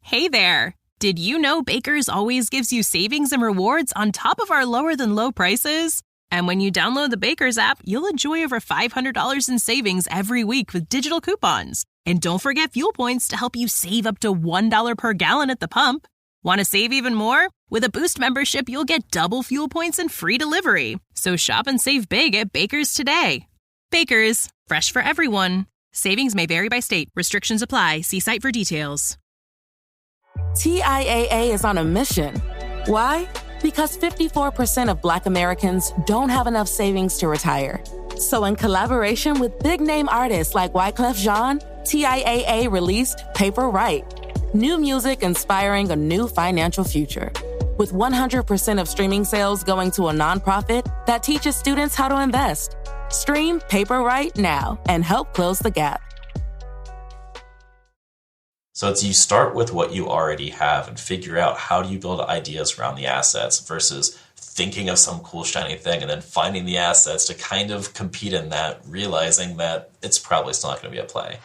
Hey there! Did you know Baker's always gives you savings and rewards on top of our lower-than-low prices? And when you download the Baker's app, you'll enjoy over $500 in savings every week with digital coupons. And don't forget fuel points to help you save up to $1 per gallon at the pump. Want to save even more? With a Boost membership, you'll get double fuel points and free delivery. So shop and save big at Baker's today. Baker's, fresh for everyone. Savings may vary by state. Restrictions apply. See site for details. TIAA is on a mission. Why? Because 54% of Black Americans don't have enough savings to retire. So in collaboration with big-name artists like Wyclef Jean, TIAA released Paper Right, new music inspiring a new financial future. With 100% of streaming sales going to a nonprofit that teaches students how to invest. Stream Paper Right now and help close the gap. So it's you start with what you already have and figure out how do you build ideas around the assets versus thinking of some cool shiny thing and then finding the assets to kind of compete in that, realizing that it's probably still not going to be a play.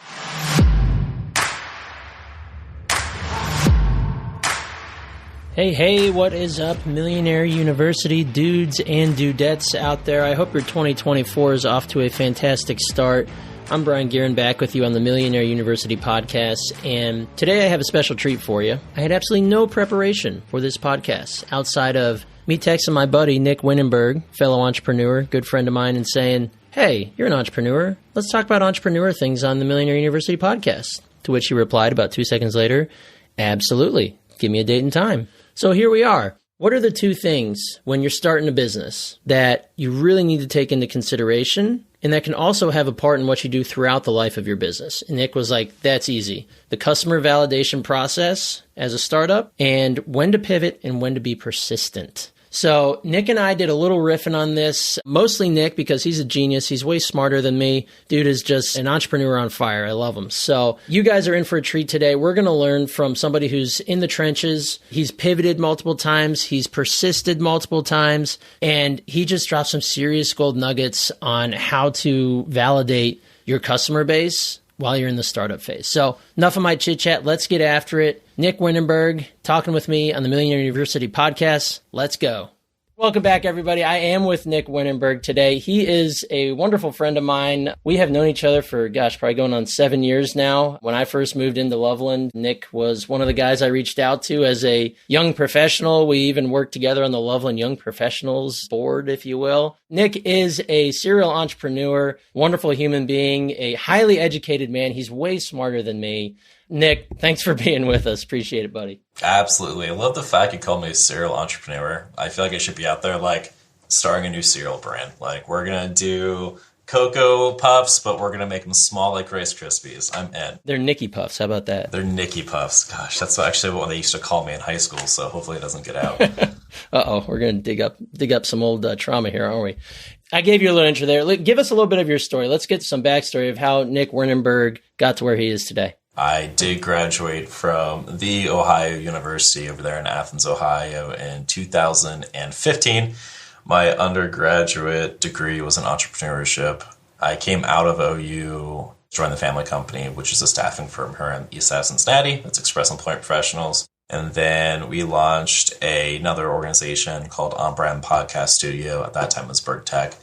Hey, what is up, Millionaire University dudes and dudettes out there? I hope your 2024 is off to a fantastic start. I'm Brian Guerin, back with you on the Millionaire University podcast, and today I have a special treat for you. I had absolutely no preparation for this podcast outside of me texting my buddy Nick Winnenberg, fellow entrepreneur, good friend of mine, and saying, hey, you're an entrepreneur. Let's talk about entrepreneur things on the Millionaire University podcast. To which he replied about 2 seconds later, absolutely. Give me a date and time. So here we are. What are the two things when you're starting a business that you really need to take into consideration and that can also have a part in what you do throughout the life of your business? And Nick was like, that's easy. The customer validation process as a startup and when to pivot and when to be persistent. So Nick and I did a little riffing on this, mostly Nick because he's a genius. He's way smarter than me. Dude is just an entrepreneur on fire. I love him. So you guys are in for a treat today. We're going to learn from somebody who's in the trenches. He's pivoted multiple times. He's persisted multiple times. And he just dropped some serious gold nuggets on how to validate your customer base while you're in the startup phase. So enough of my chit chat. Let's get after it. Nick Winnenberg talking with me on the Millionaire University podcast. Let's go. Welcome back, everybody. I am with Nick Winnenberg today. He is a wonderful friend of mine. We have known each other for, probably going on 7 years now. When I first moved into Loveland, Nick was one of the guys I reached out to as a young professional. We even worked together on the Loveland Young Professionals board, if you will. Nick is a serial entrepreneur, wonderful human being, a highly educated man. He's way smarter than me. Nick, thanks for being with us. Appreciate it, buddy. Absolutely. I love the fact you call me a serial entrepreneur. I feel like I should be out there like starting a new cereal brand. Like we're going to do Cocoa Puffs, but we're going to make them small like Rice Krispies. I'm in. They're Nicky Puffs. How about that? They're Nicky Puffs. Gosh, that's actually what they used to call me in high school, so hopefully it doesn't get out. Uh-oh, we're going to dig up some old trauma here, aren't we? I gave you a little intro there. Give us a little bit of your story. Let's get some backstory of how Nick Winnenberg got to where he is today. I did graduate from the Ohio University over there in Athens, Ohio in 2015. My undergraduate degree was in entrepreneurship. I came out of OU, joined the family company, which is a staffing firm here in East Side, Cincinnati. That's Express Employment Professionals. And then we launched another organization called On Brand Podcast Studio. At that time it was Berg Tech.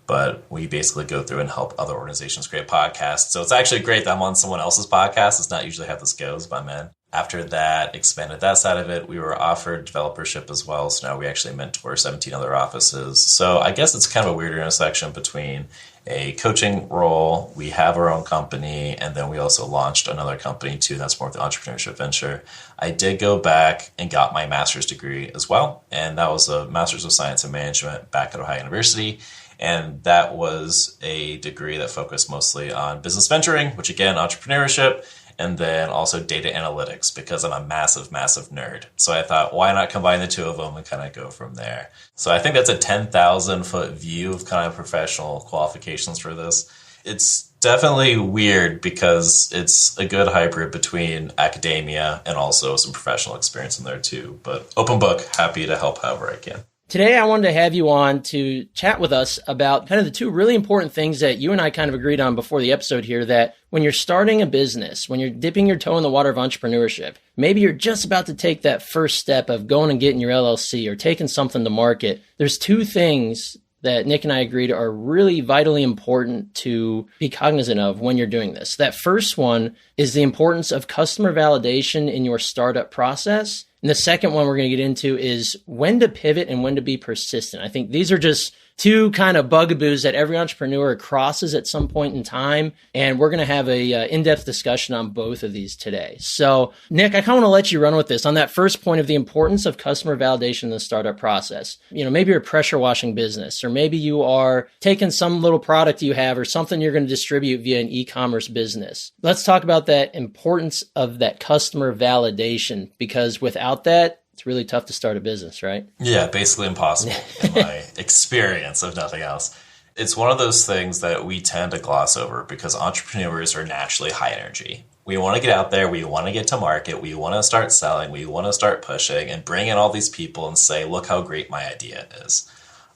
But we basically go through and help other organizations create podcasts. So it's actually great that I'm on someone else's podcast. It's not usually how this goes, but I'm in. After that, expanded that side of it. We were offered developership as well. So now we actually mentor 17 other offices. So I guess it's kind of a weird intersection between a coaching role. We have our own company. And then we also launched another company too. That's more of the entrepreneurship venture. I did go back and got my master's degree as well. And that was a master's of science and management back at Ohio University. And that was a degree that focused mostly on business venturing, which again, entrepreneurship, and then also data analytics because I'm a massive, massive nerd. So I thought, why not combine the two of them and kind of go from there? So I think that's a 10,000 foot view of kind of professional qualifications for this. It's definitely weird because it's a good hybrid between academia and also some professional experience in there too. But open book, happy to help however I can. Today, I wanted to have you on to chat with us about kind of the two really important things that you and I kind of agreed on before the episode here, that when you're starting a business, when you're dipping your toe in the water of entrepreneurship, maybe you're just about to take that first step of going and getting your LLC or taking something to market. There's two things that Nick and I agreed are really vitally important to be cognizant of when you're doing this. That first one is the importance of customer validation in your startup process. And the second one we're going to get into is when to pivot and when to be persistent. I think these are just two kind of bugaboos that every entrepreneur crosses at some point in time. And we're going to have a in-depth discussion on both of these today. So Nick, I kind of want to let you run with this on that first point of the importance of customer validation in the startup process. You know, maybe you're a pressure washing business, or maybe you are taking some little product you have or something you're going to distribute via an e-commerce business. Let's talk about that importance of that customer validation, because without that, it's really tough to start a business, right? Yeah, basically impossible in my experience, if nothing else. It's one of those things that we tend to gloss over because entrepreneurs are naturally high energy. We want to get out there. We want to get to market. We want to start selling. We want to start pushing and bring in all these people and say, look how great my idea is.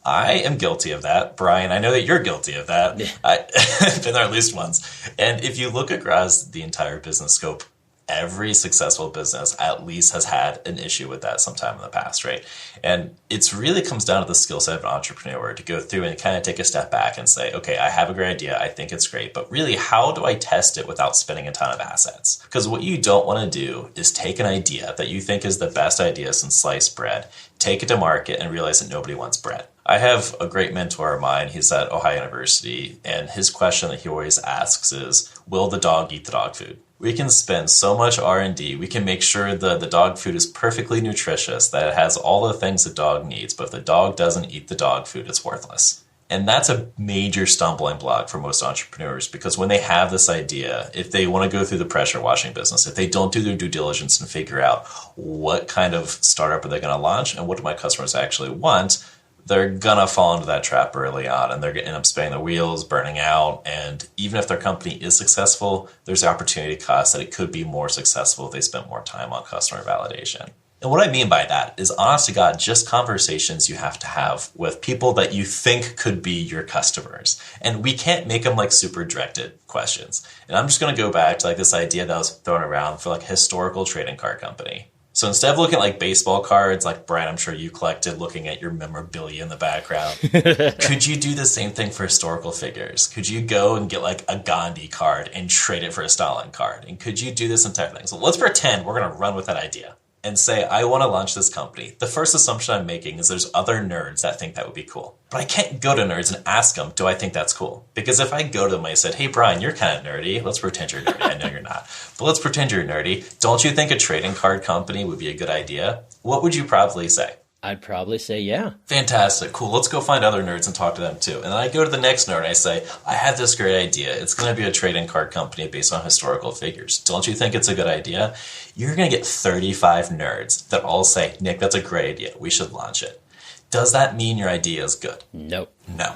I am guilty of that. Brian, I know that you're guilty of that. Yeah. I've been there at least once. And if you look across the entire business scope, every successful business at least has had an issue with that sometime in the past, right? And it's really comes down to the skill set of an entrepreneur to go through and kind of take a step back and say, okay, I have a great idea. I think it's great, but really, how do I test it without spending a ton of assets? Because what you don't want to do is take an idea that you think is the best idea since sliced bread, take it to market and realize that nobody wants bread. I have a great mentor of mine. He's at Ohio University, and his question that he always asks is, will the dog eat the dog food? We can spend so much R&D. We can make sure the dog food is perfectly nutritious, that it has all the things the dog needs. But if the dog doesn't eat the dog food, it's worthless. And that's a major stumbling block for most entrepreneurs, because when they have this idea, if they want to go through the pressure washing business, if they don't do their due diligence and figure out what kind of startup are they going to launch and what do my customers actually want, they're going to fall into that trap early on, and they're going to end up spinning the wheels, burning out. And even if their company is successful, there's the opportunity cost that it could be more successful if they spent more time on customer validation. And what I mean by that is, honest to God, just conversations you have to have with people that you think could be your customers. And we can't make them like super directed questions. And I'm just going to go back to like this idea that was thrown around for like a historical trading card company. So instead of looking at like baseball cards, like Brian, I'm sure you collected, looking at your memorabilia in the background, could you do the same thing for historical figures? Could you go and get like a Gandhi card and trade it for a Stalin card? And could you do this entire thing? So let's pretend we're going to run with that idea and say, I want to launch this company. The first assumption I'm making is there's other nerds that think that would be cool. But I can't go to nerds and ask them, do I think that's cool? Because if I go to them and I said, hey, Brian, you're kind of nerdy. Let's pretend you're nerdy. I know you're not. But let's pretend you're nerdy. Don't you think a trading card company would be a good idea? What would you probably say? I'd probably say, yeah. Fantastic. Cool. Let's go find other nerds and talk to them too. And then I go to the next nerd and I say, I have this great idea. It's going to be a trading card company based on historical figures. Don't you think it's a good idea? You're going to get 35 nerds that all say, Nick, that's a great idea. We should launch it. Does that mean your idea is good? Nope. No.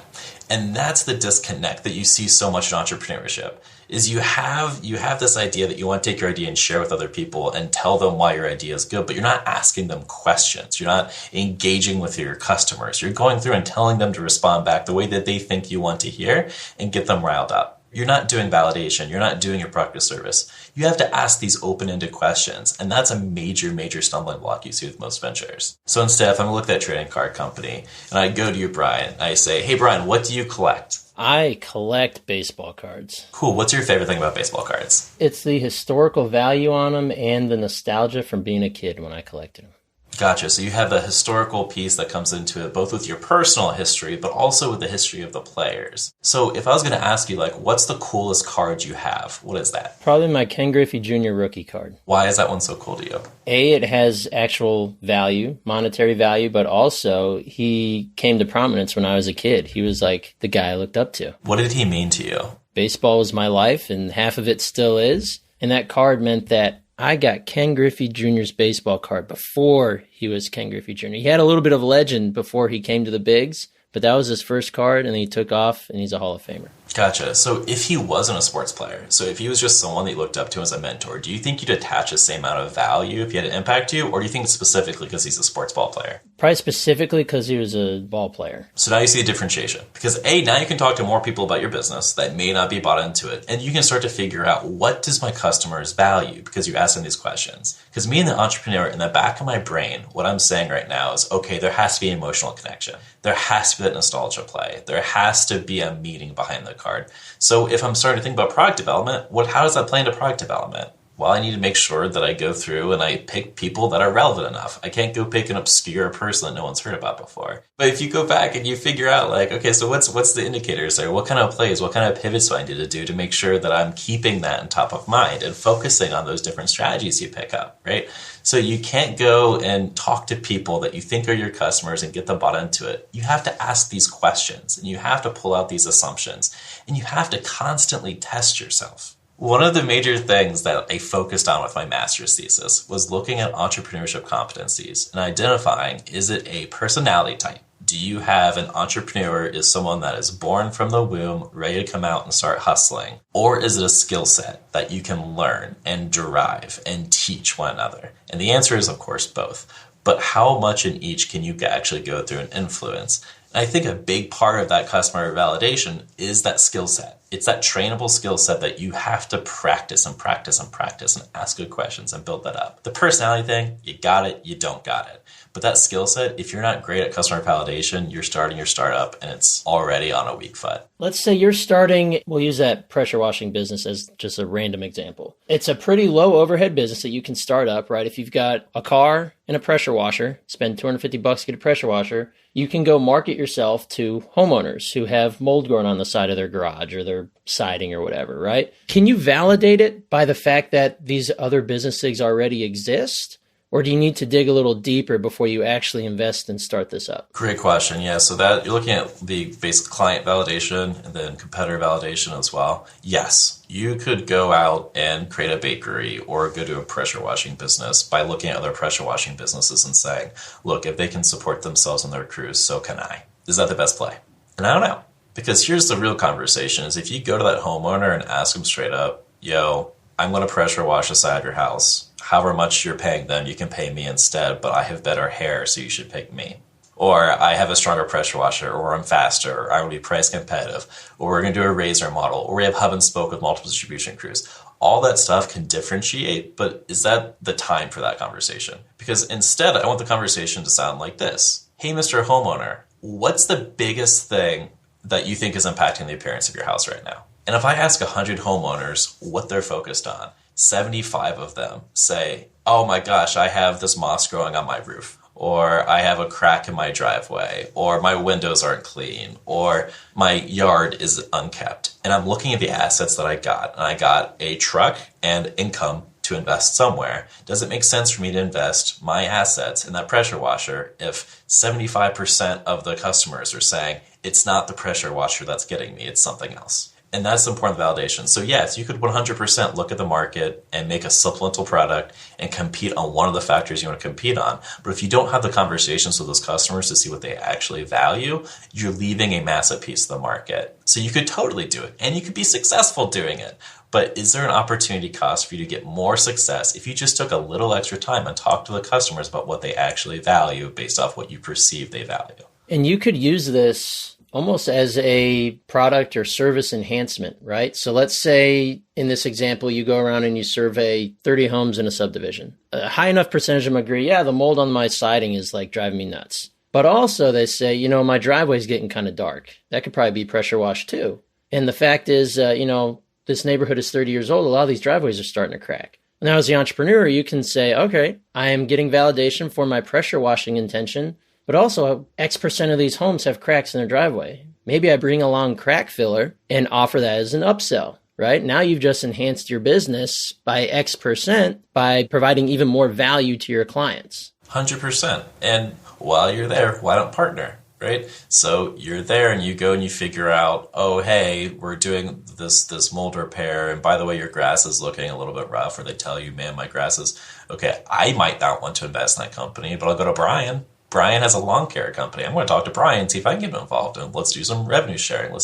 And that's the disconnect that you see so much in entrepreneurship. Is you have this idea that you want to take your idea and share with other people and tell them why your idea is good, but you're not asking them questions. You're not engaging with your customers. You're going through and telling them to respond back the way that they think you want to hear and get them riled up. You're not doing validation. You're not doing your product or service. You have to ask these open-ended questions, and that's a major, major stumbling block you see with most ventures. So instead, if I'm going to look at that trading card company, and I go to you, Brian, and I say, hey, Brian, what do you collect? I collect baseball cards. Cool. What's your favorite thing about baseball cards? It's the historical value on them and the nostalgia from being a kid when I collected them. Gotcha. So you have the historical piece that comes into it, both with your personal history, but also with the history of the players. So if I was going to ask you, like, what's the coolest card you have? What is that? Probably my Ken Griffey Jr. rookie card. Why is that one so cool to you? A, it has actual value, monetary value, but also he came to prominence when I was a kid. He was like the guy I looked up to. What did he mean to you? Baseball was my life, and half of it still is. And that card meant that I got Ken Griffey Jr.'s baseball card before he was Ken Griffey Jr. He had a little bit of legend before he came to the bigs, but that was his first card, and he took off, and he's a Hall of Famer. Gotcha. So if he wasn't a sports player, so if he was just someone that you looked up to as a mentor, do you think you'd attach the same amount of value if he had to impact you? Or do you think specifically because he's a sports ball player? Probably specifically because he was a ball player. So now you see a differentiation. Because A, now you can talk to more people about your business that may not be bought into it. And you can start to figure out, what does my customers value? Because you ask them these questions. Because me and the entrepreneur, in the back of my brain, what I'm saying right now is, okay, there has to be emotional connection. There has to be that nostalgia play. There has to be a meaning behind the card. So if I'm starting to think about product development, how does that play into product development? Well, I need to make sure that I go through and I pick people that are relevant enough. I can't go pick an obscure person that no one's heard about before. But if you go back and you figure out like, okay, so what's the indicators there? What kind of plays, what kind of pivots do I need to do to make sure that I'm keeping that in top of mind and focusing on those different strategies you pick up, right? So you can't go and talk to people that you think are your customers and get them bought into it. You have to ask these questions and you have to pull out these assumptions and you have to constantly test yourself. One of the major things that I focused on with my master's thesis was looking at entrepreneurship competencies and identifying, is it a personality type? Do you have an entrepreneur is someone that is born from the womb, ready to come out and start hustling? Or is it a skill set that you can learn and derive and teach one another? And the answer is, of course, both. But how much in each can you actually go through and influence? And I think a big part of that customer validation is that skill set. It's that trainable skill set that you have to practice and practice and practice and ask good questions and build that up. The personality thing, you got it, you don't got it. But that skill set, if you're not great at customer validation, you're starting your startup and it's already on a weak foot. Let's say you're starting, we'll use that pressure washing business as just a random example. It's a pretty low overhead business that you can start up, right? If you've got a car and a pressure washer, spend $250 to get a pressure washer, you can go market yourself to homeowners who have mold growing on the side of their garage or their siding or whatever, right? Can you validate it by the fact that these other businesses already exist? Or do you need to dig a little deeper before you actually invest and start this up? Great question. Yeah, so that you're looking at the basic client validation and then competitor validation as well. Yes, you could go out and create a bakery or go to a pressure washing business by looking at other pressure washing businesses and saying, look, if they can support themselves and their crews, so can I. Is that the best play? And I don't know. Because here's the real conversation is if you go to that homeowner and ask them straight up, yo, I'm going to pressure wash the side of your house. However much you're paying them, you can pay me instead, but I have better hair, so you should pick me. Or I have a stronger pressure washer, or I'm faster, or I will be price competitive, or we're going to do a razor model, or we have hub and spoke with multiple distribution crews. All that stuff can differentiate, but is that the time for that conversation? Because instead, I want the conversation to sound like this. Hey, Mr. Homeowner, what's the biggest thing that you think is impacting the appearance of your house right now? And if I ask 100 homeowners what they're focused on, 75 of them say, oh my gosh, I have this moss growing on my roof, or I have a crack in my driveway, or my windows aren't clean, or my yard is unkept. And I'm looking at the assets that I got, and I got a truck and income to invest somewhere. Does it make sense for me to invest my assets in that pressure washer if 75% of the customers are saying, it's not the pressure washer that's getting me, it's something else? And that's important validation. So yes, you could 100% look at the market and make a supplemental product and compete on one of the factors you want to compete on. But if you don't have the conversations with those customers to see what they actually value, you're leaving a massive piece of the market. So you could totally do it and you could be successful doing it. But is there an opportunity cost for you to get more success if you just took a little extra time and talked to the customers about what they actually value based off what you perceive they value? And you could use this almost as a product or service enhancement, right? So let's say in this example, you go around and you survey 30 homes in a subdivision. A high enough percentage of them agree, yeah, the mold on my siding is like driving me nuts. But also they say, you know, my driveway's getting kind of dark. That could probably be pressure washed too. And the fact is, this neighborhood is 30 years old. A lot of these driveways are starting to crack. Now, as the entrepreneur, you can say, okay, I am getting validation for my pressure washing intention, but also X% of these homes have cracks in their driveway. Maybe I bring along crack filler and offer that as an upsell, right? Now you've just enhanced your business by X% by providing even more value to your clients. 100%. And while you're there, why don't partner, right? So you're there and you go and you figure out, oh, hey, we're doing this mold repair. And by the way, your grass is looking a little bit rough. Or they tell you, man, my grass is, okay, I might not want to invest in that company, but I'll go to Brian. Brian has a lawn care company. I'm going to talk to Brian, see if I can get him involved, and let's do some revenue sharing.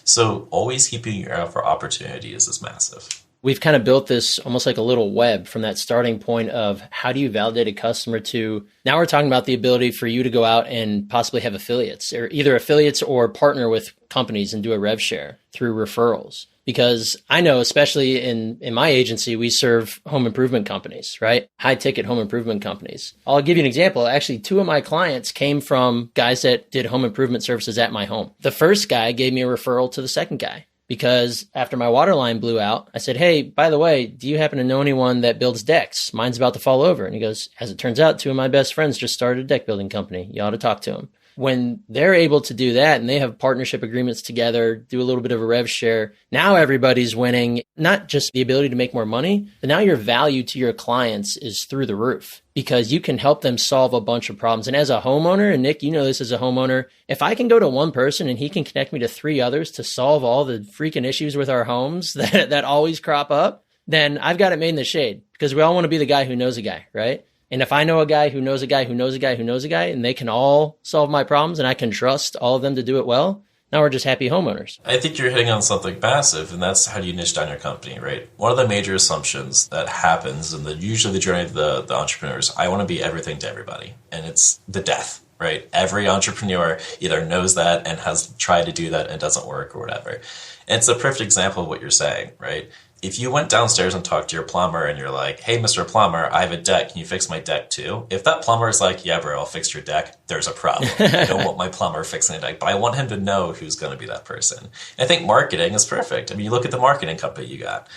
So always keeping your eye out for opportunities is massive. We've kind of built this almost like a little web from that starting point of how do you validate a customer to now we're talking about the ability for you to go out and possibly have affiliates, or either affiliates or partner with companies and do a rev share through referrals. Because I know, especially in my agency, we serve home improvement companies, right? High ticket home improvement companies. I'll give you an example. Actually, 2 of my clients came from guys that did home improvement services at my home. The first guy gave me a referral to the second guy. Because after my water line blew out, I said, hey, by the way, do you happen to know anyone that builds decks? Mine's about to fall over. And he goes, as it turns out, 2 of my best friends just started a deck building company. You ought to talk to them. When they're able to do that and they have partnership agreements together, do a little bit of a rev share, now everybody's winning, not just the ability to make more money, but now your value to your clients is through the roof because you can help them solve a bunch of problems. And as a homeowner, and Nick, you know this as a homeowner, if I can go to one person and he can connect me to 3 others to solve all the freaking issues with our homes that always crop up, then I've got it made in the shade because we all want to be the guy who knows a guy, right? And if I know a guy who knows a guy who knows a guy who knows a guy, and they can all solve my problems and I can trust all of them to do it well, now we're just happy homeowners. I think you're hitting on something massive, and that's how do you niche down your company, right? One of the major assumptions that happens in usually the journey of the entrepreneurs, I want to be everything to everybody. And it's the death, right? Every entrepreneur either knows that and has tried to do that and it doesn't work or whatever. And it's a perfect example of what you're saying, right? If you went downstairs and talked to your plumber and you're like, hey, Mr. Plumber, I have a deck. Can you fix my deck too? If that plumber is like, yeah, bro, I'll fix your deck, there's a problem. I don't want my plumber fixing a deck, but I want him to know who's going to be that person. And I think marketing is perfect. I mean, you look at the marketing company you got.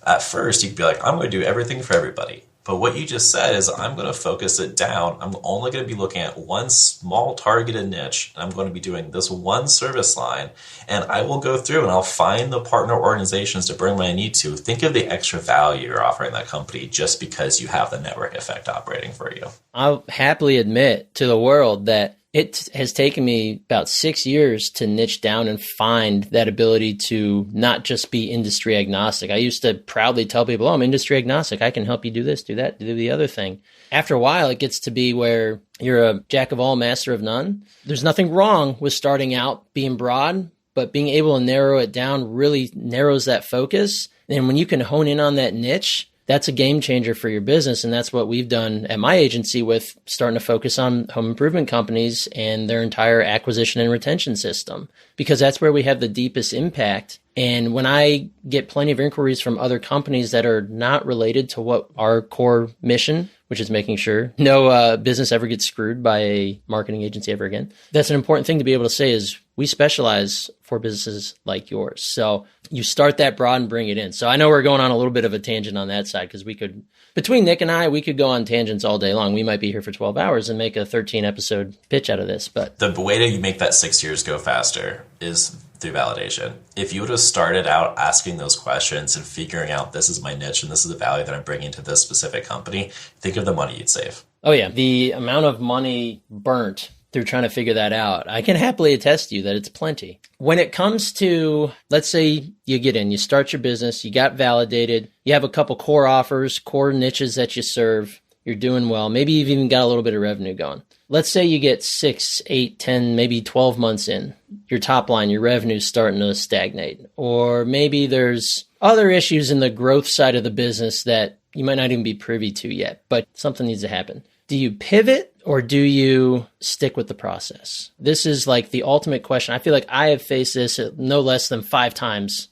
At first, you'd be like, I'm going to do everything for everybody. But what you just said is I'm going to focus it down. I'm only going to be looking at one small targeted niche. And I'm going to be doing this one service line. And I will go through and I'll find the partner organizations to bring when I need to. Think of the extra value you're offering that company just because you have the network effect operating for you. I'll happily admit to the world that it has taken me about 6 years to niche down and find that ability to not just be industry agnostic. I used to proudly tell people, oh, I'm industry agnostic. I can help you do this, do that, do the other thing. After a while, it gets to be where you're a jack of all, master of none. There's nothing wrong with starting out being broad, but being able to narrow it down really narrows that focus. And when you can hone in on that niche, that's a game changer for your business. And that's what we've done at my agency with starting to focus on home improvement companies and their entire acquisition and retention system, because that's where we have the deepest impact. And when I get plenty of inquiries from other companies that are not related to what our core mission, which is making sure no business ever gets screwed by a marketing agency ever again, that's an important thing to be able to say is we specialize for businesses like yours. So you start that broad and bring it in. So I know we're going on a little bit of a tangent on that side because we could, between Nick and I, we could go on tangents all day long. We might be here for 12 hours and make a 13 episode pitch out of this. But the way that you make that 6 years go faster is through validation. If you would have started out asking those questions and figuring out this is my niche and this is the value that I'm bringing to this specific company, think of the money you'd save. Oh yeah. The amount of money burnt through trying to figure that out, I can happily attest to you that it's plenty. When it comes to, let's say you get in, you start your business, you got validated, you have a couple core offers, core niches that you serve, you're doing well. Maybe you've even got a little bit of revenue going. Let's say you get 6, 8, 10, maybe 12 months in, your top line, your revenue's starting to stagnate. Or maybe there's other issues in the growth side of the business that you might not even be privy to yet, but something needs to happen. Do you pivot or do you stick with the process? This is like the ultimate question. I feel like I have faced this no less than 5 times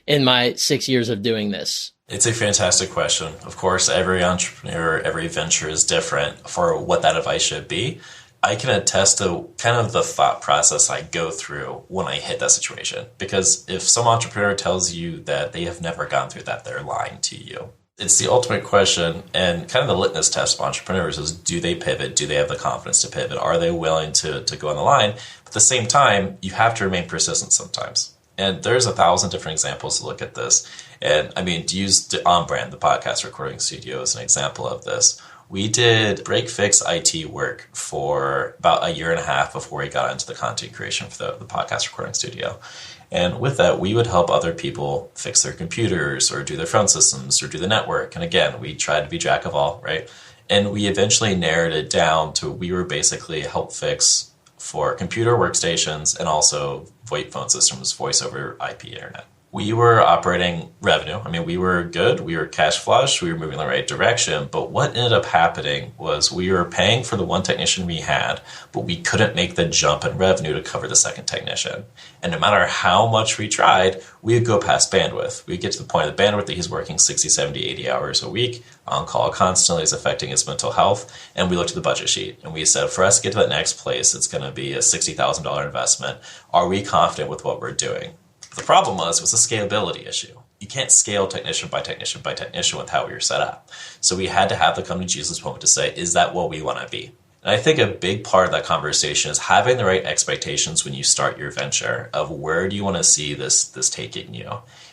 in my 6 years of doing this. It's a fantastic question. Of course, every entrepreneur, every venture is different for what that advice should be. I can attest to kind of the thought process I go through when I hit that situation. Because if some entrepreneur tells you that they have never gone through that, they're lying to you. It's the ultimate question, and kind of the litmus test of entrepreneurs is, do they pivot? Do they have the confidence to pivot? Are they willing to go on the line? But at the same time, you have to remain persistent sometimes. And there's 1,000 different examples to look at this. And I mean, to use the On Brand, the podcast recording studio, as an example of this, we did break-fix IT work for about a year and a half before we got into the content creation for the podcast recording studio. And with that, we would help other people fix their computers or do their phone systems or do the network. And again, we tried to be jack of all, right? And we eventually narrowed it down to we were basically a help fix for computer workstations and also VoIP phone systems, voice over IP internet. We were operating revenue. I mean, we were good. We were cash flush. We were moving in the right direction. But what ended up happening was we were paying for the one technician we had, but we couldn't make the jump in revenue to cover the second technician. And no matter how much we tried, we would go past bandwidth. We'd get to the point of the bandwidth that he's working 60, 70, 80 hours a week on call constantly is affecting his mental health. And we looked at the budget sheet and we said, for us to get to that next place, it's going to be a $60,000 investment. Are we confident with what we're doing? The problem was it was a scalability issue. You can't scale technician by technician by technician with how we were set up. So we had to have the come to Jesus moment to say, is that what we want to be? And I think a big part of that conversation is having the right expectations when you start your venture of where do you want to see this taking you.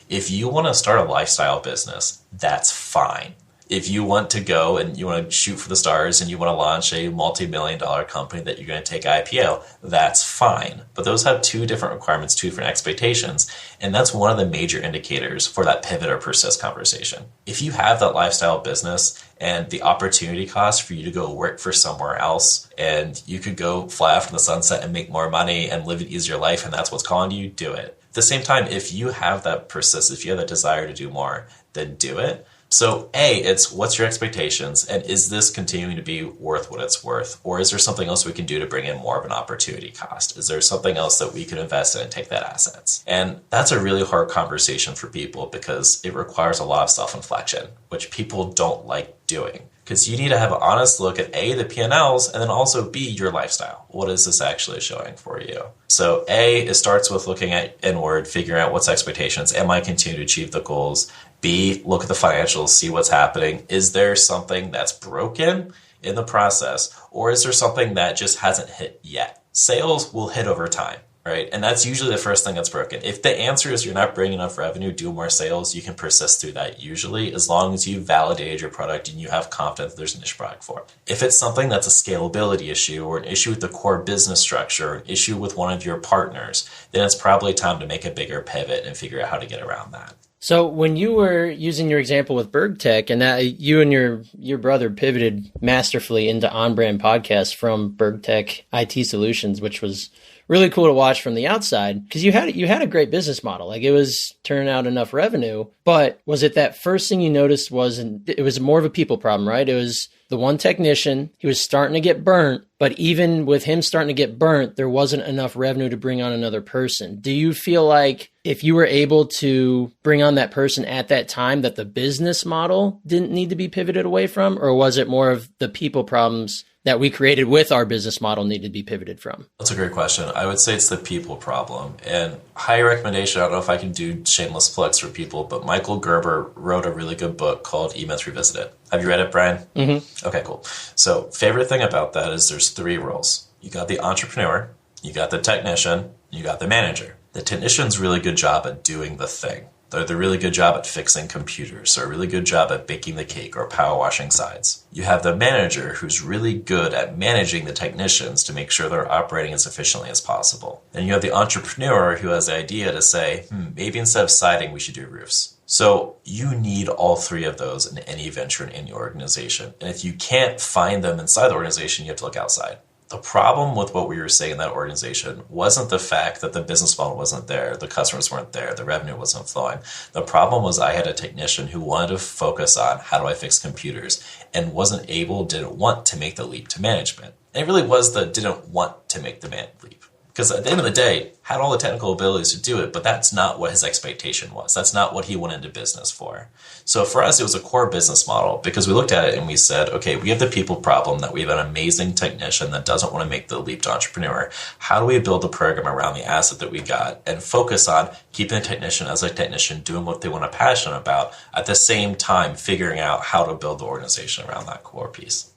If you want to start a lifestyle business, that's fine. If you want to go and you want to shoot for the stars and you want to launch a multi-million-dollar company that you're going to take IPO, that's fine. But those have two different requirements, two different expectations. And that's one of the major indicators for that pivot or persist conversation. If you have that lifestyle business and the opportunity cost for you to go work for somewhere else and you could go fly off in the sunset and make more money and live an easier life and that's what's calling you, do it. At the same time, if you have that persist, if you have that desire to do more, then do it. So A, it's what's your expectations and is this continuing to be worth what it's worth? Or is there something else we can do to bring in more of an opportunity cost? Is there something else that we could invest in and take that assets? And that's a really hard conversation for people because it requires a lot of self-inflection, which people don't like doing. Because you need to have an honest look at A, the P&Ls, and then also B, your lifestyle. What is this actually showing for you? So A, it starts with looking at inward, figuring out what's expectations. Am I continuing to achieve the goals? B, look at the financials, see what's happening. Is there something that's broken in the process? Or is there something that just hasn't hit yet? Sales will hit over time, right? And that's usually the first thing that's broken. If the answer is you're not bringing enough revenue, do more sales, you can persist through that usually, as long as you validated your product and you have confidence there's a niche product for it. If it's something that's a scalability issue or an issue with the core business structure, or an issue with one of your partners, then it's probably time to make a bigger pivot and figure out how to get around that. So when you were using your example with BergTech and that you and your brother pivoted masterfully into on-brand podcasts from BergTech IT Solutions, which was really cool to watch from the outside because you had a great business model. Like it was turning out enough revenue, but was it that first thing you noticed it was more of a people problem, right? It was the one technician, he was starting to get burnt, but even with him starting to get burnt, there wasn't enough revenue to bring on another person. Do you feel like if you were able to bring on that person at that time that the business model didn't need to be pivoted away from, or was it more of the people problems that we created with our business model needed to be pivoted from? That's a great question. I would say it's the people problem. And high recommendation, I don't know if I can do shameless plugs for people, but Michael Gerber wrote a really good book called E-Myth Revisited. Have you read it, Brian? Mm-hmm. Okay, cool. So favorite thing about that is there's three roles. You got the entrepreneur, you got the technician, you got the manager. The technician's really good job at doing the thing. They're a really good job at fixing computers, or a really good job at baking the cake or power washing sides. You have the manager who's really good at managing the technicians to make sure they're operating as efficiently as possible. And you have the entrepreneur who has the idea to say, maybe instead of siding, we should do roofs. So you need all three of those in any venture in any organization. And if you can't find them inside the organization, you have to look outside. The problem with what we were saying in that organization wasn't the fact that the business model wasn't there, the customers weren't there, the revenue wasn't flowing. The problem was I had a technician who wanted to focus on how do I fix computers and didn't want to make the leap to management. And it really was didn't want to make the leap. Because at the end of the day, had all the technical abilities to do it, but that's not what his expectation was. That's not what he went into business for. So for us, it was a core business model because we looked at it and we said, okay, we have the people problem that we have an amazing technician that doesn't want to make the leap to entrepreneur. How do we build a program around the asset that we got and focus on keeping the technician as a technician, doing what they want to passionate about, at the same time figuring out how to build the organization around that core piece.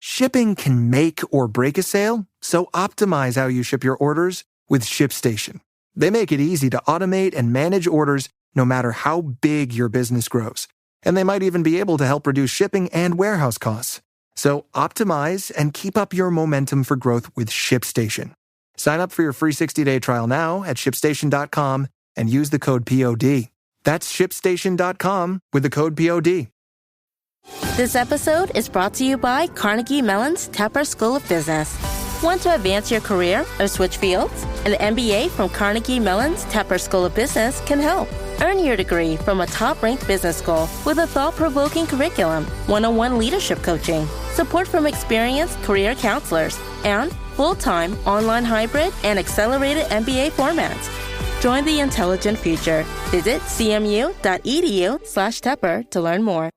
Shipping can make or break a sale, so optimize how you ship your orders with ShipStation. They make it easy to automate and manage orders no matter how big your business grows. And they might even be able to help reduce shipping and warehouse costs. So optimize and keep up your momentum for growth with ShipStation. Sign up for your free 60-day trial now at ShipStation.com and use the code POD. That's ShipStation.com with the code POD. This episode is brought to you by Carnegie Mellon's Tepper School of Business. Want to advance your career or switch fields? An MBA from Carnegie Mellon's Tepper School of Business can help. Earn your degree from a top-ranked business school with a thought-provoking curriculum, one-on-one leadership coaching, support from experienced career counselors, and full-time, online hybrid, and accelerated MBA formats. Join the intelligent future. Visit cmu.edu/Tepper to learn more.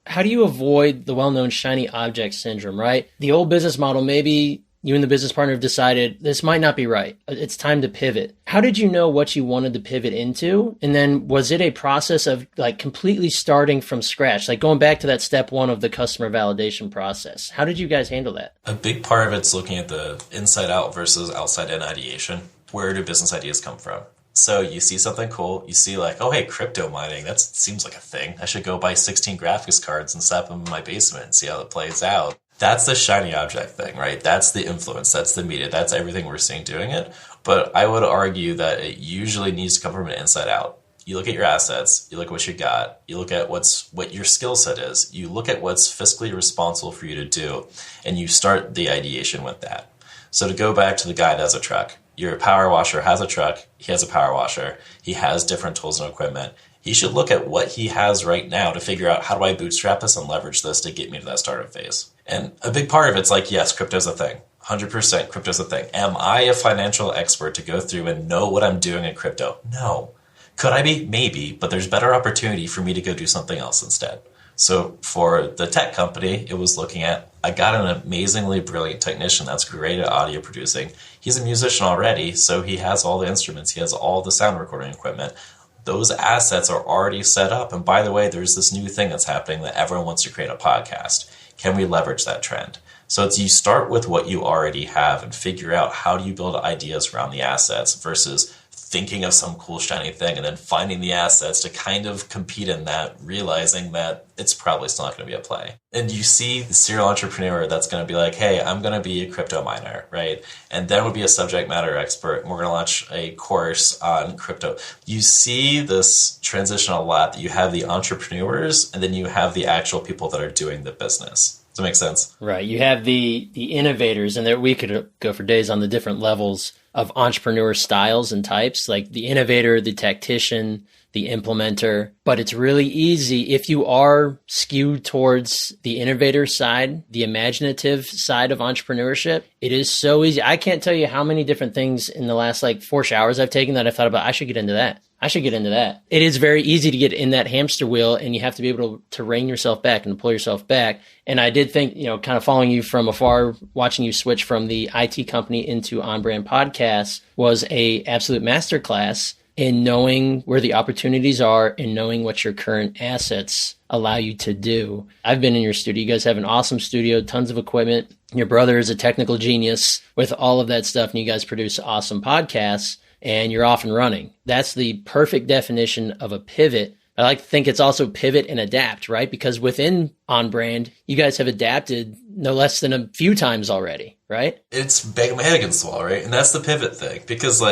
How do you avoid the well-known shiny object syndrome, right? The old business model, maybe you and the business partner have decided this might not be right. It's time to pivot. How did you know what you wanted to pivot into? And then was it a process of like completely starting from scratch, like going back to that step one of the customer validation process? How did you guys handle that? A big part of it's looking at the inside out versus outside in ideation. Where do business ideas come from? So you see something cool, you see like, oh, hey, crypto mining, that seems like a thing. I should go buy 16 graphics cards and slap them in my basement and see how it plays out. That's the shiny object thing, right? That's the influence, that's the media, that's everything we're seeing doing it. But I would argue that it usually needs to come from an inside out. You look at your assets, you look at what you got, you look at what your skill set is, you look at what's fiscally responsible for you to do, and you start the ideation with that. So to go back to the guy that has a truck, your power washer has a truck, he has a power washer, he has different tools and equipment. He should look at what he has right now to figure out how do I bootstrap this and leverage this to get me to that startup phase. And a big part of it's like, yes, crypto's a thing. 100% crypto's a thing. Am I a financial expert to go through and know what I'm doing in crypto? No. Could I be? Maybe, but there's better opportunity for me to go do something else instead. So for the tech company, it was looking at, I got an amazingly brilliant technician that's great at audio producing. He's a musician already, so he has all the instruments. He has all the sound recording equipment. Those assets are already set up. And by the way, there's this new thing that's happening that everyone wants to create a podcast. Can we leverage that trend? So it's you start with what you already have and figure out how do you build ideas around the assets versus thinking of some cool shiny thing and then finding the assets to kind of compete in that, realizing that it's probably still not going to be a play. And you see the serial entrepreneur that's going to be like, hey, I'm going to be a crypto miner, right? And then would be a subject matter expert. And we're going to launch a course on crypto. You see this transition a lot that you have the entrepreneurs and then you have the actual people that are doing the business. Does that make sense? Right. You have the innovators, and there we could go for days on the different levels of entrepreneur styles and types, like the innovator, the tactician, the implementer. But it's really easy if you are skewed towards the innovator side, the imaginative side of entrepreneurship. It is so easy. I can't tell you how many different things in the last 4 showers I've taken that I thought about, I should get into that. It is very easy to get in that hamster wheel, and you have to be able to rein yourself back and pull yourself back. And I did think, kind of following you from afar, watching you switch from the IT company into on-brand podcasts was a absolute masterclass in knowing where the opportunities are and knowing what your current assets allow you to do. I've been in your studio. You guys have an awesome studio, tons of equipment. Your brother is a technical genius with all of that stuff, and you guys produce awesome podcasts. And you're off and running. That's the perfect definition of a pivot. I like to think it's also pivot and adapt, right? Because within On Brand, you guys have adapted no less than a few times already, right? It's banging my head against the wall, right? And that's the pivot thing. Because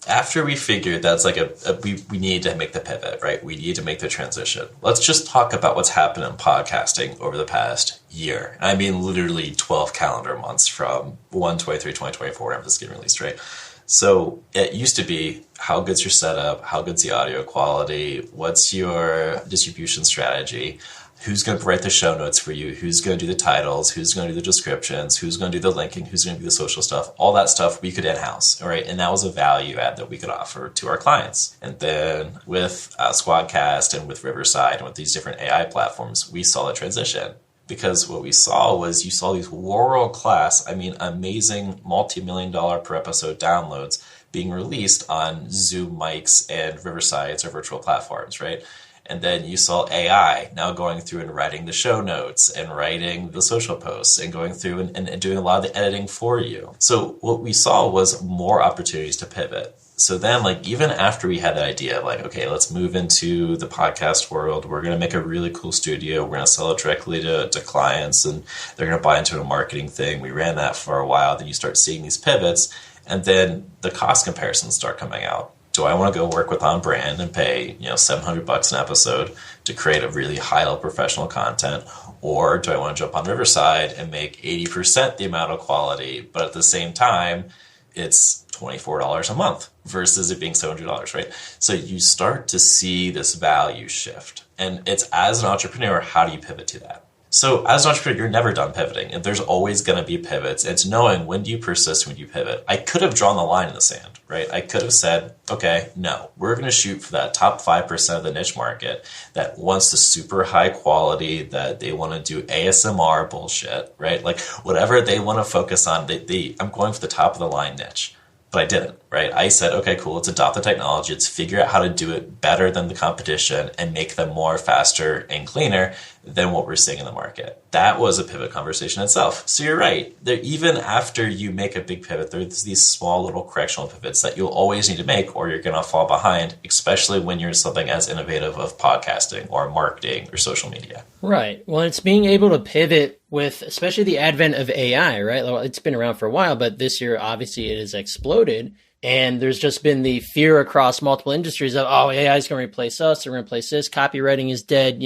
after we figured that's we need to make the pivot, right? We need to make the transition. Let's just talk about what's happened in podcasting over the past year. I mean, literally 12 calendar months from 1/23/2024, whenever this is getting released, right? So it used to be, how good's your setup? How good's the audio quality? What's your distribution strategy? Who's going to write the show notes for you? Who's going to do the titles? Who's going to do the descriptions? Who's going to do the linking? Who's going to do the social stuff? All that stuff we could in-house, all right? And that was a value add that we could offer to our clients. And then with Squadcast and with Riverside and with these different AI platforms, we saw the transition. Because what we saw was you saw these world-class, amazing multi-million-dollar per episode downloads being released on Zoom mics and Riversides or virtual platforms, right? And then you saw AI now going through and writing the show notes and writing the social posts and going through and doing a lot of the editing for you. So what we saw was more opportunities to pivot. So then, even after we had the idea, okay, let's move into the podcast world. We're going to make a really cool studio. We're going to sell it directly to clients, and they're going to buy into a marketing thing. We ran that for a while. Then you start seeing these pivots, and then the cost comparisons start coming out. Do I want to go work with On Brand and pay $700 an episode to create a really high-level professional content? Or do I want to jump on Riverside and make 80% the amount of quality, but at the same time, it's $24 a month versus it being $700, right? So you start to see this value shift. And it's, as an entrepreneur, how do you pivot to that? So as an entrepreneur, you're never done pivoting, and there's always going to be pivots. It's knowing when do you persist, when do you pivot. I could have drawn the line in the sand, right? I could have said, okay, no, we're going to shoot for that top 5% of the niche market that wants the super high quality, that they want to do ASMR bullshit, right? Like whatever they want to focus on, I'm going for the top of the line niche. But I didn't, right? I said, okay, cool, let's adopt the technology. Let's figure out how to do it better than the competition and make them more faster and cleaner than what we're seeing in the market. That was a pivot conversation itself. So you're right. Even after you make a big pivot, there's these small little correctional pivots that you'll always need to make, or you're going to fall behind, especially when you're something as innovative of podcasting or marketing or social media. Right. Well, it's being able to pivot with especially the advent of AI, right? Well, it's been around for a while, but this year, obviously, it has exploded. And there's just been the fear across multiple industries of, oh, AI is going to replace us. They're going to replace this. Copywriting is dead.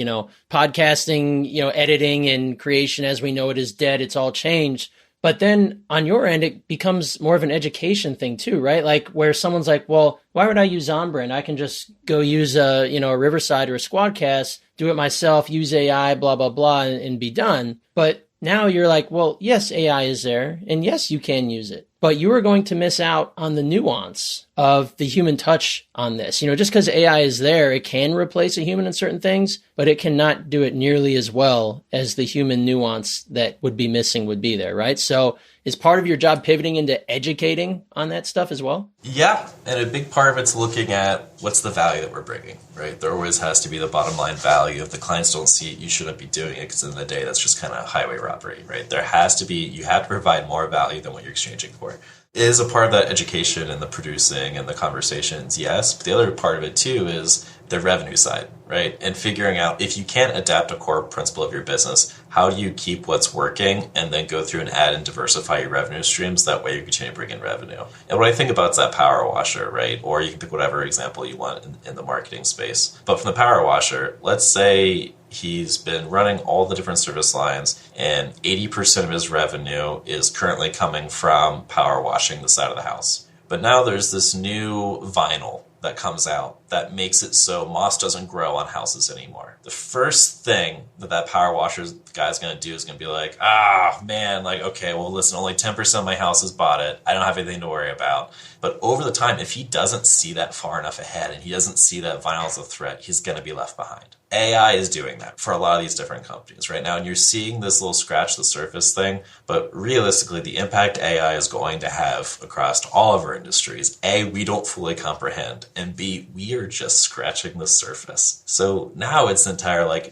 Podcasting, editing and creation as we know it is dead. It's all changed. But then on your end, it becomes more of an education thing too, right? Like where someone's like, well, why would I use Onbrand? I can just go use a Riverside or a Squadcast, do it myself, use AI, blah, blah, blah, and be done. But now you're like, well, yes, AI is there, and yes, you can use it. But you are going to miss out on the nuance of the human touch on this. Just because AI is there, it can replace a human in certain things, but it cannot do it nearly as well as the human nuance that would be missing would be there, right? So is part of your job pivoting into educating on that stuff as well? Yeah, and a big part of it's looking at what's the value that we're bringing, right? There always has to be the bottom line value. If the clients don't see it, you shouldn't be doing it, because at the end of the day, that's just kind of highway robbery, right? You have to provide more value than what you're exchanging for. Is a part of that education and the producing and the conversations, yes. But the other part of it too is the revenue side, right? And figuring out if you can't adapt a core principle of your business, how do you keep what's working and then go through and add and diversify your revenue streams? That way you continue to bring in revenue. And what I think about is that power washer, right? Or you can pick whatever example you want in the marketing space. But from the power washer, let's say he's been running all the different service lines and 80% of his revenue is currently coming from power washing the side of the house. But now there's this new vinyl that comes out that makes it so moss doesn't grow on houses anymore. The first thing that power washer guy is going to do is going to be like, okay, well, listen, only 10% of my house has bought it. I don't have anything to worry about. But over the time, if he doesn't see that far enough ahead and he doesn't see that vinyl as a threat, he's going to be left behind. AI is doing that for a lot of these different companies right now. And you're seeing this little scratch the surface thing. But realistically, the impact AI is going to have across all of our industries, A, we don't fully comprehend. And B, we are just scratching the surface. So now it's entire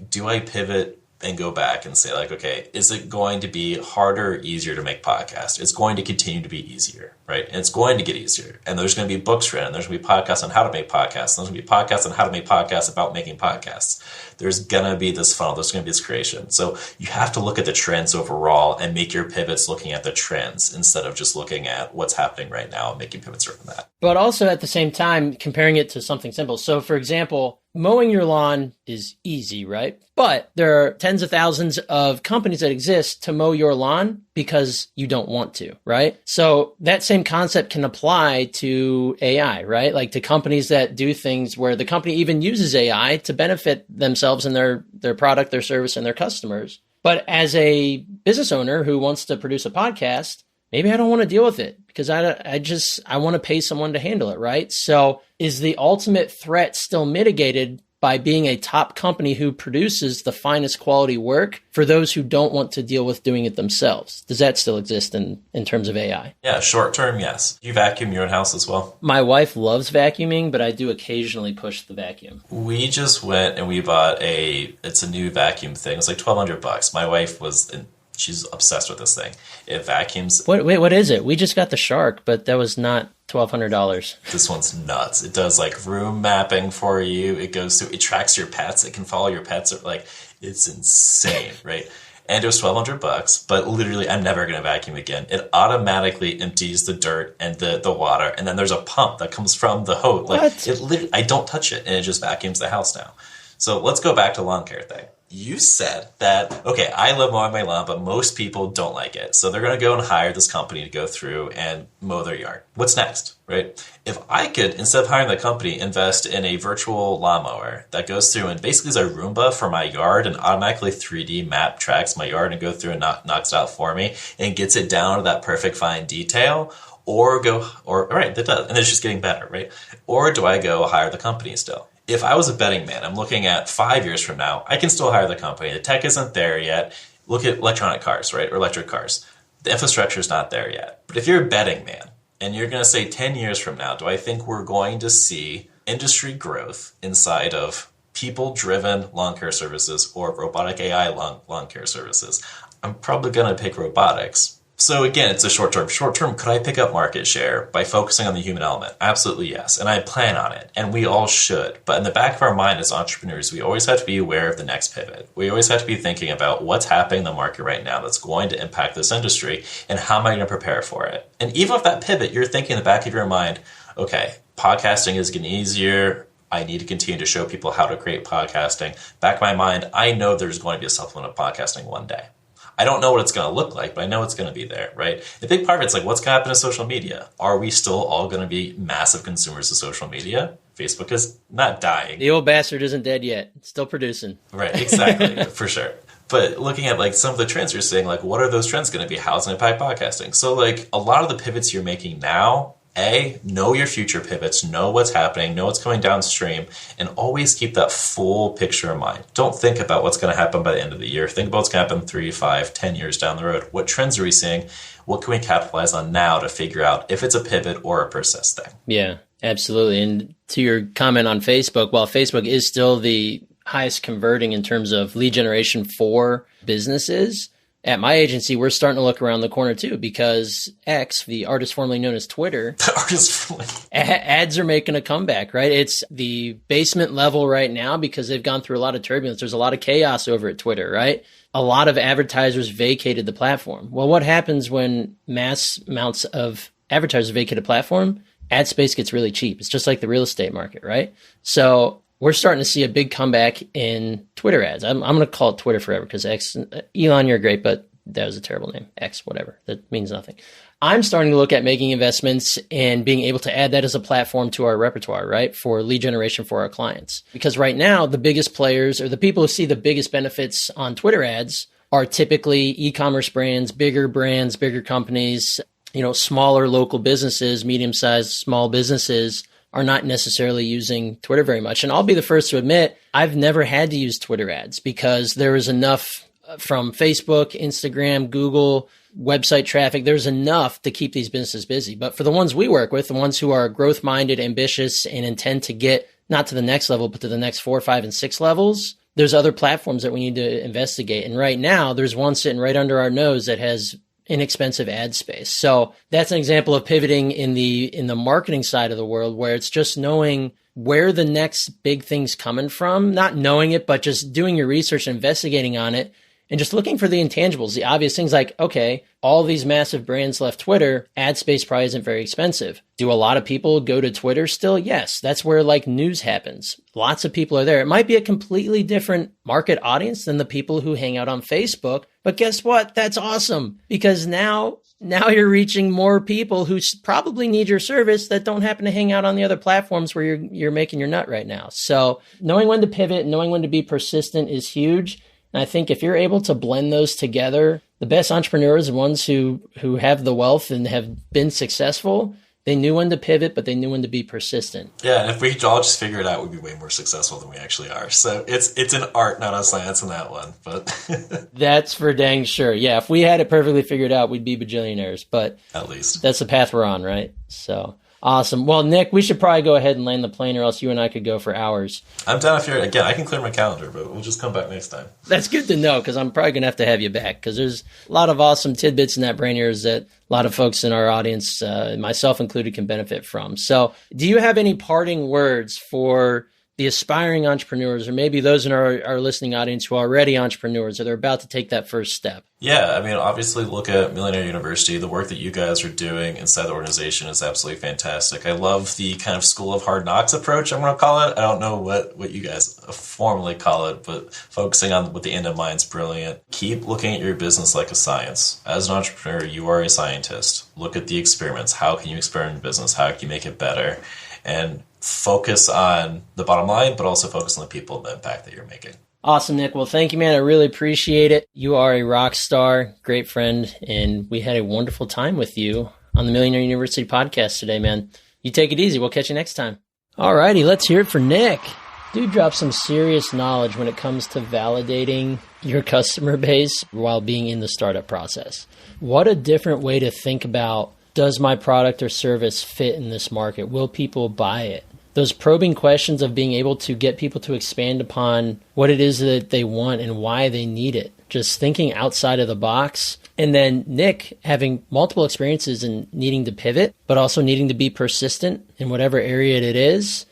do I pivot and go back and say okay, is it going to be harder or easier to make podcasts? It's going to continue to be easier, right? And it's going to get easier. And there's going to be books written. There's going to be podcasts on how to make podcasts. There's going to be podcasts on how to make podcasts about making podcasts. There's going to be this funnel. There's going to be this creation. So you have to look at the trends overall and make your pivots looking at the trends instead of just looking at what's happening right now and making pivots around that. But also at the same time, comparing it to something simple. So for example, mowing your lawn is easy, right? But there are tens of thousands of companies that exist to mow your lawn because you don't want to, right? So that same concept can apply to AI, right? To companies that do things where the company even uses AI to benefit themselves and their product, their service, and their customers. But as a business owner who wants to produce a podcast, maybe I don't want to deal with it because I want to pay someone to handle it, right? So is the ultimate threat still mitigated by being a top company who produces the finest quality work for those who don't want to deal with doing it themselves? Does that still exist in terms of AI? Yeah, short term, yes. You vacuum your own house as well? My wife loves vacuuming, but I do occasionally push the vacuum. We just went and we bought it's a new vacuum thing. It's $1,200. My wife she's obsessed with this thing. It vacuums. Wait, what is it? We just got the Shark, but that was not $1,200. This one's nuts. It does room mapping for you. It goes through, it tracks your pets. It can follow your pets. It's insane, right? And it was $1,200, but literally I'm never going to vacuum again. It automatically empties the dirt and the water. And then there's a pump that comes from the hose. I don't touch it and it just vacuums the house now. So let's go back to lawn care thing. you said that, okay, I love mowing my lawn, but most people don't like it. So they're going to go and hire this company to go through and mow their yard. What's next, right? If I could, instead of hiring the company, invest in a virtual lawnmower that goes through and basically is a Roomba for my yard and automatically 3D map tracks my yard and go through and knocks it out for me and gets it down to that perfect fine detail, right, that does, and it's just getting better, right? Or do I go hire the company still? If I was a betting man, I'm looking at 5 years from now, I can still hire the company. The tech isn't there yet. Look at electronic cars, right? Or electric cars. The infrastructure is not there yet. But if you're a betting man and you're going to say 10 years from now, do I think we're going to see industry growth inside of people-driven lawn care services or robotic AI lawn care services? I'm probably going to pick robotics. So again, it's a short term. Short term, could I pick up market share by focusing on the human element? Absolutely yes. And I plan on it. And we all should. But in the back of our mind as entrepreneurs, we always have to be aware of the next pivot. We always have to be thinking about what's happening in the market right now that's going to impact this industry and how am I going to prepare for it? And even with that pivot, you're thinking in the back of your mind, okay, podcasting is getting easier. I need to continue to show people how to create podcasting. Back of my mind, I know there's going to be a supplement of podcasting one day. I don't know what it's going to look like, but I know it's going to be there, right? The big part of it's like, what's going to happen to social media? Are we still all going to be massive consumers of social media? Facebook is not dying. The old bastard isn't dead yet. It's still producing. Right, exactly, for sure. But looking at like some of the trends you're saying, like what are those trends going to be? How's it impact podcasting? So like a lot of the pivots you're making now, know your future pivots, know what's happening, know what's coming downstream, and always keep that full picture in mind. Don't think about what's going to happen by the end of the year. Think about what's going to happen 3, 5, 10 years down the road. What trends are we seeing? What can we capitalize on now to figure out if it's a pivot or a persist thing? Yeah, absolutely. And to your comment on Facebook, while Facebook is still the highest converting in terms of lead generation for businesses, at my agency, we're starting to look around the corner too, because X, the artist formerly known as Twitter, ads are making a comeback, right? It's the basement level right now because they've gone through a lot of turbulence. There's a lot of chaos over at Twitter, right? A lot of advertisers vacated the platform. Well, what happens when mass amounts of advertisers vacate a platform? Ad space gets really cheap. It's just like the real estate market, right? So we're starting to see a big comeback in Twitter ads. I'm going to call it Twitter forever because X, Elon, you're great, but that was a terrible name. X, whatever. That means nothing. I'm starting to look at making investments and being able to add that as a platform to our repertoire, right? For lead generation for our clients. Because right now, the biggest players or the people who see the biggest benefits on Twitter ads are typically e-commerce brands, bigger companies, smaller local businesses, medium-sized, small businesses are not necessarily using Twitter very much. And I'll be the first to admit, I've never had to use Twitter ads because there is enough from Facebook, Instagram, Google, website traffic. There's enough to keep these businesses busy. But for the ones we work with, the ones who are growth-minded, ambitious, and intend to get not to the next level, but to the next 4, 5, and 6 levels, there's other platforms that we need to investigate. And right now, there's one sitting right under our nose that has inexpensive ad space. So that's an example of pivoting in the marketing side of the world where it's just knowing where the next big thing's coming from, not knowing it, but just doing your research and investigating on it and just looking for the intangibles, the obvious things like, okay, all these massive brands left Twitter, ad space probably isn't very expensive. Do a lot of people go to Twitter still? Yes. That's where like news happens. Lots of people are there. It might be a completely different market audience than the people who hang out on Facebook. But guess what? That's awesome because now you're reaching more people who probably need your service that don't happen to hang out on the other platforms where you're making your nut right now. So knowing when to pivot, knowing when to be persistent is huge. And I think if you're able to blend those together, the best entrepreneurs are ones who have the wealth and have been successful. They knew when to pivot, but they knew when to be persistent. Yeah, and if we all just figure it out, we'd be way more successful than we actually are. So it's an art, not a science in that one. But that's for dang sure. Yeah, if we had it perfectly figured out, we'd be bajillionaires. But at least that's the path we're on, right? So awesome. Well, Nick, we should probably go ahead and land the plane, or else you and I could go for hours. I'm down if you're, again, I can clear my calendar, but we'll just come back next time. That's good to know, because I'm probably going to have you back, because there's a lot of awesome tidbits in that brain ears that a lot of folks in our audience, myself included, can benefit from. So do you have any parting words for the aspiring entrepreneurs, or maybe those in our listening audience who are already entrepreneurs, or they're about to take that first step? Yeah, I mean, obviously look at Millionaire University. The work that you guys are doing inside the organization is absolutely fantastic. I love the kind of school of hard knocks approach, I'm going to call it. I don't know what you guys formally call it, but focusing on what the end in mind is brilliant. Keep looking at your business like a science. As an entrepreneur, you are a scientist. Look at the experiments. How can you experiment in business? How can you make it better? And focus on the bottom line, but also focus on the people and the impact that you're making. Awesome, Nick. Well, thank you, man. I really appreciate it. You are a rock star, great friend, and we had a wonderful time with you on the Millionaire University podcast today, man. You take it easy. We'll catch you next time. All righty, let's hear it for Nick. Dude drops some serious knowledge when it comes to validating your customer base while being in the startup process. What a different way to think about, does my product or service fit in this market? Will people buy it? Those probing questions of being able to get people to expand upon what it is that they want and why they need it. Just thinking outside of the box. And then Nick having multiple experiences in needing to pivot, but also needing to be persistent in whatever area it is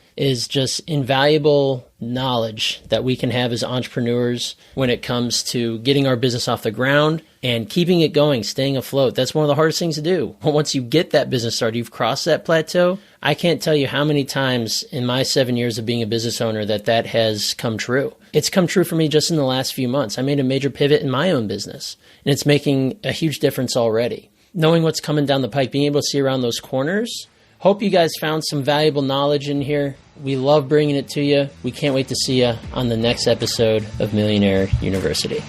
just invaluable knowledge that we can have as entrepreneurs when it comes to getting our business off the ground and keeping it going, staying afloat. That's one of the hardest things to do. Once you get that business started, you've crossed that plateau. I can't tell you how many times in my 7 years of being a business owner that has come true. It's come true for me just in the last few months. I made a major pivot in my own business, and it's making a huge difference already. Knowing what's coming down the pike, being able to see around those corners. Hope you guys found some valuable knowledge in here. We love bringing it to you. We can't wait to see you on the next episode of Millionaire University.